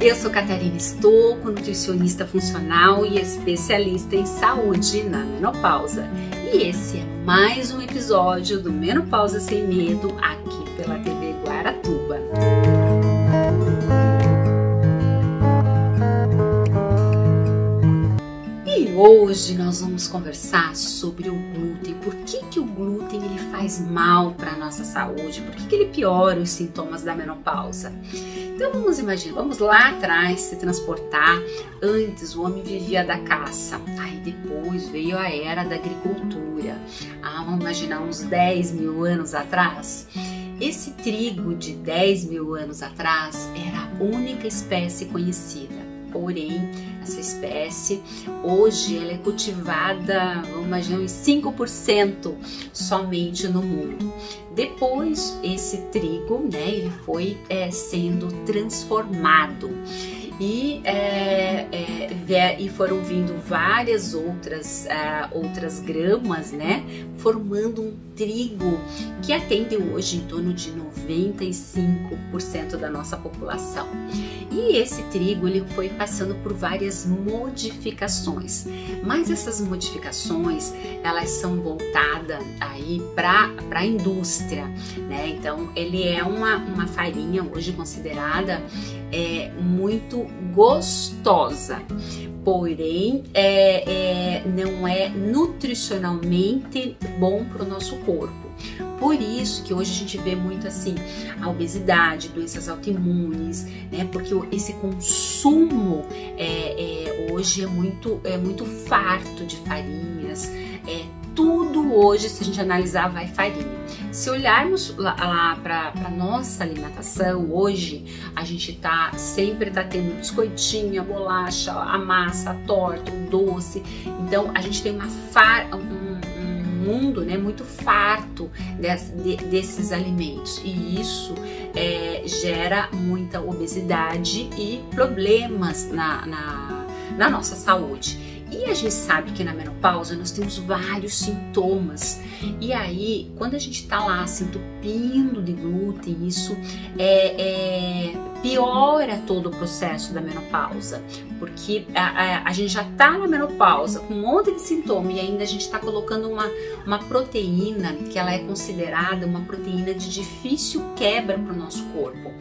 Eu sou Catarina Stocco, nutricionista funcional e especialista em saúde na menopausa. E esse é mais um episódio do Menopausa Sem Medo aqui pela TV Guaratuba. E hoje nós vamos conversar sobre o glúten. Por que o glúten ele faz mal para a nossa saúde? Por que ele piora os sintomas da menopausa? Então vamos imaginar, vamos lá atrás se transportar. Antes o homem vivia da caça, aí depois veio a era da agricultura. Vamos imaginar uns 10 mil anos atrás. Esse trigo de 10 mil anos atrás era a única espécie conhecida. Porém, essa espécie hoje ela é cultivada, vamos imaginar, em 5% somente no mundo. Depois, esse trigo, ele foi sendo transformado e foram vindo várias outras gramas, formando um trigo que atende hoje em torno de 95% da nossa população. E esse trigo ele foi passando por várias modificações, mas essas modificações elas são voltadas aí para a indústria, Então ele é uma farinha hoje considerada muito gostosa, porém não é nutricionalmente bom para o nosso corpo. Por isso que hoje a gente vê muito assim a obesidade, doenças autoimunes, porque esse consumo hoje é muito farto de farinhas. Tudo hoje, se a gente analisar, vai farinha. Se olharmos lá para a nossa alimentação, hoje a gente sempre tá tendo biscoitinho, a bolacha, a massa, a torta, o doce. Então a gente tem um mundo muito farto desses alimentos, e isso gera muita obesidade e problemas na nossa saúde. E a gente sabe que na menopausa nós temos vários sintomas, e aí quando a gente tá lá se entupindo de glúten, isso piora todo o processo da menopausa, porque a gente já tá na menopausa com um monte de sintoma e ainda a gente tá colocando uma proteína que ela é considerada uma proteína de difícil quebra para o nosso corpo.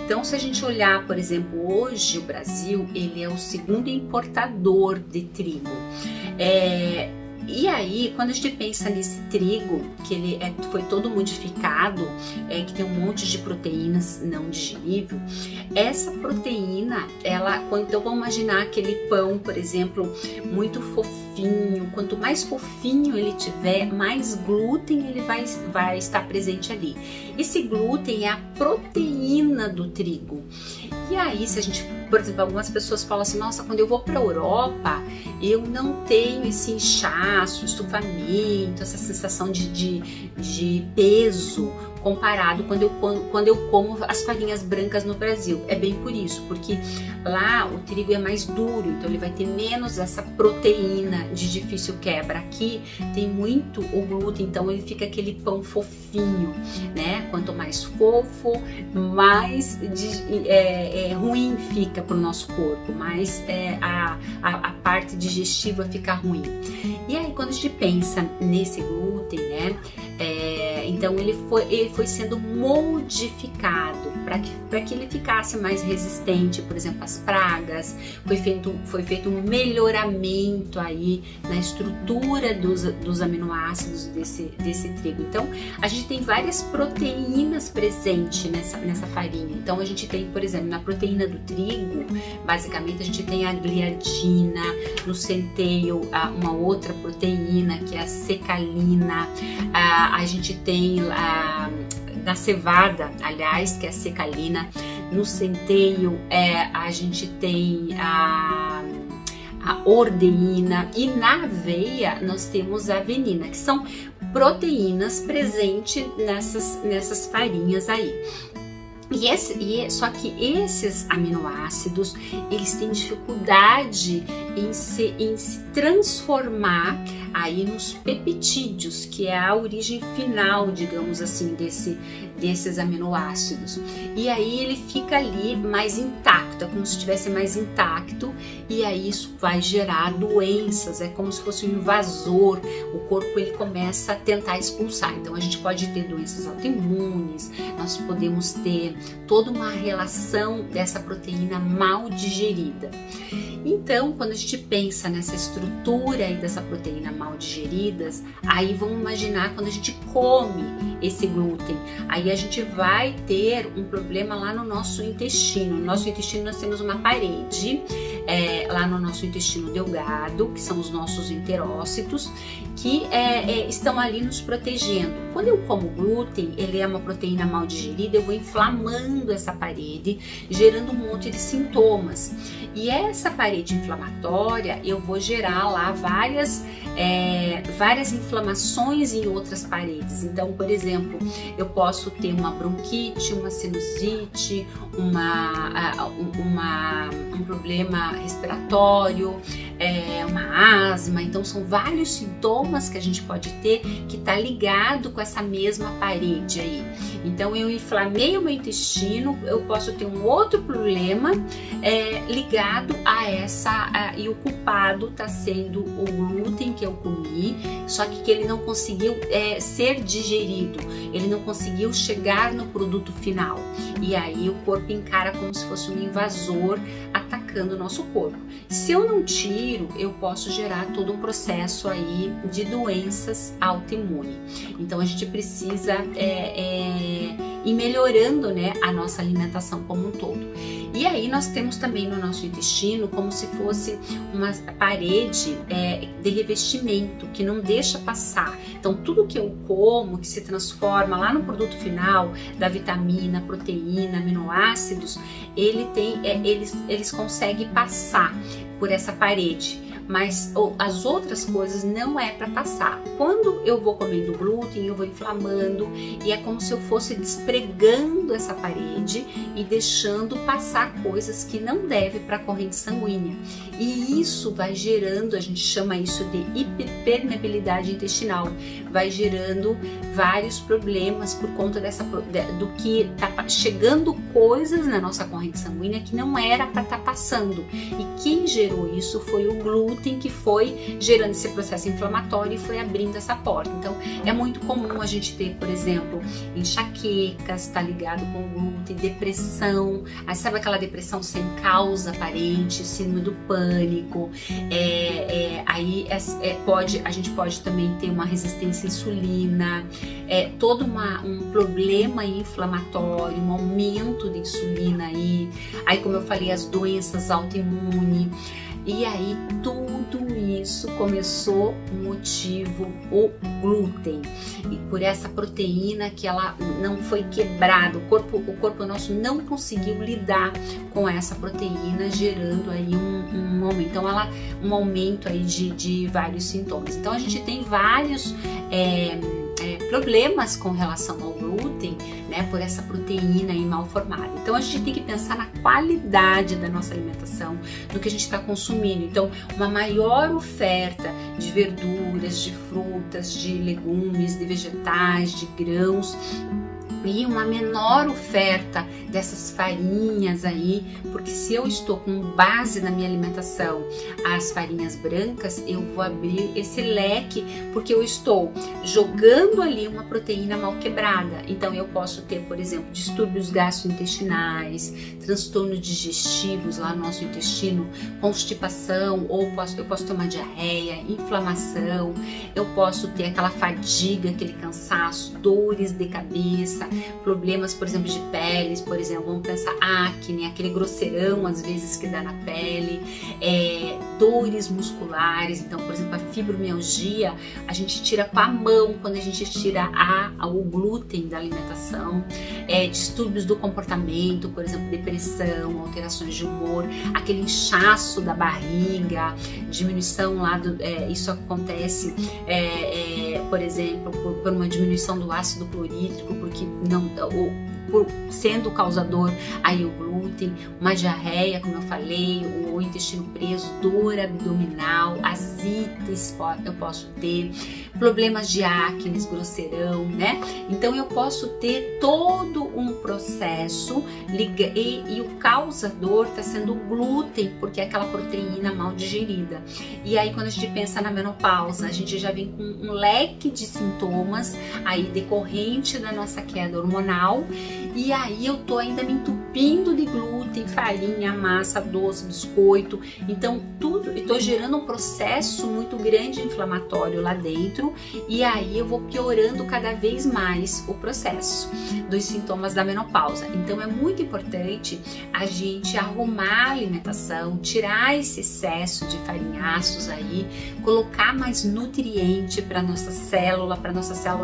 Então, se a gente olhar, por exemplo, hoje o Brasil ele é o segundo importador de trigo. E aí, quando a gente pensa nesse trigo, que ele foi todo modificado, que tem um monte de proteínas não digerível, essa proteína, então vamos imaginar aquele pão, por exemplo, muito fofinho. Quanto mais fofinho ele tiver, mais glúten ele vai estar presente ali. Esse glúten é a proteína do trigo. E aí, se a gente, por exemplo, algumas pessoas falam assim, nossa, quando eu vou para a Europa, eu não tenho esse inchaço, estufamento, essa sensação de peso comparado quando eu como as farinhas brancas no Brasil. É bem por isso, porque lá o trigo é mais duro, então ele vai ter menos essa proteína de difícil quebra. Aqui tem muito o glúten, então ele fica aquele pão fofinho, Quanto mais fofo, mais ruim fica para o nosso corpo, mais a parte digestiva fica ruim. E aí quando a gente pensa nesse glúten, então ele foi sendo modificado para que ele ficasse mais resistente, por exemplo, às pragas. Foi feito um melhoramento aí na estrutura dos aminoácidos desse trigo. Então a gente tem várias proteínas presentes nessa farinha. Então a gente tem, por exemplo, na proteína do trigo, basicamente a gente tem a gliadina, no centeio uma outra proteína que é a secalina, a gente tem na cevada, aliás, que é a secalina. No centeio a gente tem a ordeína, e na aveia nós temos a avenina, que são proteínas presentes nessas farinhas aí. Só que esses aminoácidos, eles têm dificuldade em se transformar aí nos peptídeos, que é a origem final, digamos assim, desses aminoácidos. E aí ele fica ali mais intacto, é como se estivesse mais intacto, e aí isso vai gerar doenças, é como se fosse um invasor, o corpo ele começa a tentar expulsar. Então a gente pode ter doenças autoimunes, nós podemos ter toda uma relação dessa proteína mal digerida. Então, quando a gente pensa nessa estrutura aí dessa proteína mal digeridas, aí vamos imaginar quando a gente come esse glúten, aí a gente vai ter um problema lá no nosso intestino. No nosso intestino nós temos uma parede, lá no nosso intestino delgado, que são os nossos enterócitos, que estão ali nos protegendo. Quando eu como glúten, ele é uma proteína mal digerida, eu vou inflamando essa parede, gerando um monte de sintomas. E essa parede inflamatória, eu vou gerar lá várias inflamações em outras paredes. Então, por exemplo, eu posso ter uma bronquite, uma sinusite, um problema respiratório, uma asma. Então, são vários sintomas que a gente pode ter que está ligado com essa mesma parede aí. Então, eu inflamei o meu intestino, eu posso ter um outro problema ligado a e o culpado está sendo o glúten que eu comi, só que ele não conseguiu ser digerido, ele não conseguiu chegar no produto final. E aí o corpo encara como se fosse um invasor atacando o nosso corpo. Se eu não tiro, eu posso gerar todo um processo aí de doenças autoimunes. Então a gente precisa ir melhorando, né, a nossa alimentação como um todo. E aí nós temos também no nosso intestino como se fosse uma parede de revestimento que não deixa passar. Então tudo que eu como, que se transforma lá no produto final da vitamina, proteína, aminoácidos, eles conseguem passar por essa parede. Mas as outras coisas não é para passar. Quando eu vou comendo glúten, eu vou inflamando e é como se eu fosse despregando essa parede e deixando passar coisas que não deve para a corrente sanguínea. E isso vai gerando, a gente chama isso de hiperpermeabilidade intestinal, vai gerando vários problemas por conta do que tá chegando coisas na nossa corrente sanguínea que não era para estar passando. E quem gerou isso foi o glúten, que foi gerando esse processo inflamatório e foi abrindo essa porta. Então é muito comum a gente ter, por exemplo, enxaquecas, tá ligado com glúten, depressão, aí sabe aquela depressão sem causa aparente, síndrome do pânico, a gente pode também ter uma resistência à insulina, todo um problema inflamatório, um aumento de insulina aí como eu falei, as doenças autoimunes. E aí tudo isso começou motivo o glúten, e por essa proteína que ela não foi quebrada, o corpo nosso não conseguiu lidar com essa proteína, gerando aí um aumento. Então um aumento aí de vários sintomas. Então a gente tem vários problemas com relação ao glúten, né, por essa proteína aí mal formada. Então a gente tem que pensar na qualidade da nossa alimentação, do que a gente está consumindo. Então uma maior oferta de verduras, de frutas, de legumes, de vegetais, de grãos, e uma menor oferta dessas farinhas aí, porque se eu estou com base na minha alimentação as farinhas brancas, eu vou abrir esse leque, porque eu estou jogando ali uma proteína mal quebrada. Então eu posso ter, por exemplo, distúrbios gastrointestinais, transtornos digestivos lá no nosso intestino, constipação, ou eu posso ter uma diarreia, inflamação, eu posso ter aquela fadiga, aquele cansaço, dores de cabeça, problemas, por exemplo, de peles, por exemplo, vamos pensar acne, aquele grosseirão às vezes que dá na pele, dores musculares. Então, por exemplo, a fibromialgia a gente tira com a mão quando a gente tira o glúten da alimentação, distúrbios do comportamento, por exemplo, depressão, alterações de humor, aquele inchaço da barriga, diminuição lá isso acontece, por exemplo, por uma diminuição do ácido clorídrico, porque sendo o causador aí o glúten, uma diarreia, como eu falei, o intestino preso, dor abdominal, asites eu posso ter, problemas de acne, grosseirão, né? Então eu posso ter todo um processo e o causador está sendo o glúten, porque é aquela proteína mal digerida. E aí quando a gente pensa na menopausa, a gente já vem com um leque de sintomas aí decorrente da nossa queda hormonal, e aí eu tô ainda me entupindo de glúten, farinha, massa, doce, biscoito, então tudo, e tô gerando um processo muito grande inflamatório lá dentro, e aí eu vou piorando cada vez mais o processo dos sintomas da menopausa. Então é muito importante a gente arrumar a alimentação, tirar esse excesso de farinhaços aí, colocar mais nutriente para nossa célula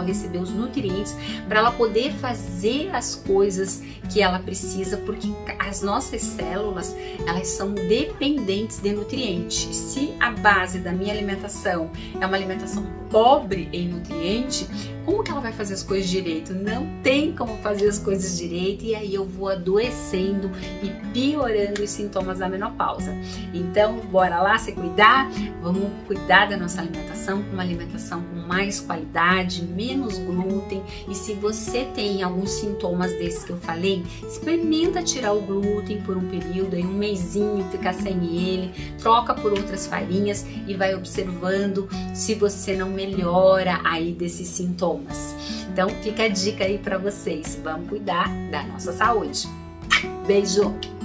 receber os nutrientes, para ela poder fazer as coisas que ela precisa, porque as nossas células, elas são dependentes de nutrientes. Se a base da minha alimentação é uma alimentação pobre em nutriente, como que ela vai fazer as coisas direito? Não tem como fazer as coisas direito, e aí eu vou adoecendo e piorando os sintomas da menopausa. Então, bora lá se cuidar? Vamos cuidar da nossa alimentação, com uma alimentação com mais qualidade, menos glúten. E se você tem alguns sintomas desses que eu falei, experimenta tirar o glúten por um período, aí um mesinho, ficar sem ele, troca por outras farinhas e vai observando se você não melhora aí desses sintomas. Então fica a dica aí para vocês, vamos cuidar da nossa saúde. Beijo!